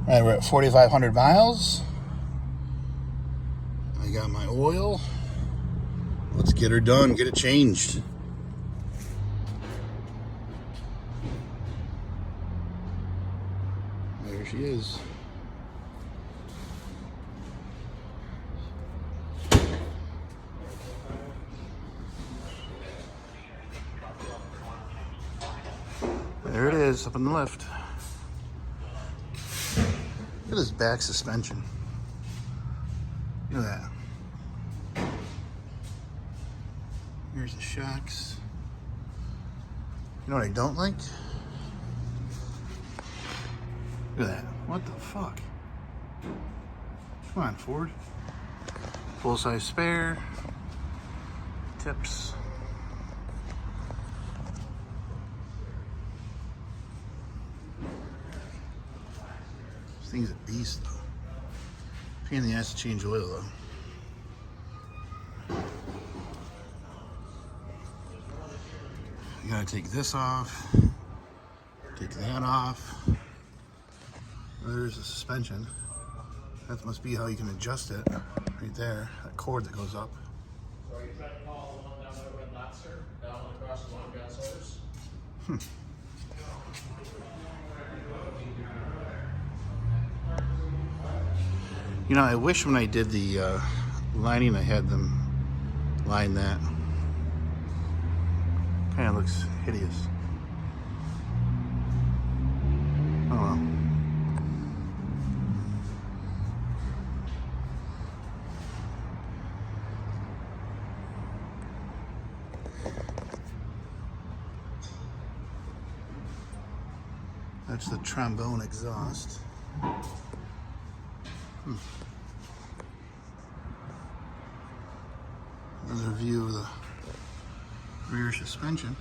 All right, we're at 4,500 miles. I got my oil. Let's get her done, get it changed. There she is. There it is, up on the left. Look at this back suspension. Look at that. Here's the shocks. You know what I don't like? Look at that. What the fuck? Come on, Ford. Full-size spare. Tips. This thing's a beast, though. Pain in the ass to change oil, though. You gotta take this off, take that off. There's the suspension. That must be how you can adjust it, right there, that cord that goes up. So are you trying to call the one down there with Raptor, down across the line gas source? You know, I wish when I did the lining, I had them line that. Kind of looks hideous. Oh well. That's the trombone exhaust. Another view of the rear suspension.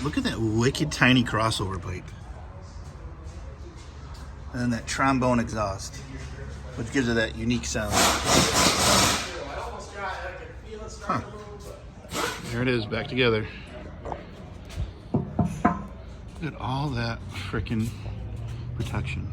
Look at that wicked tiny crossover pipe. And then that trombone exhaust, which gives it that unique sound. Huh. There it is, back together. Look at all that frickin' protection.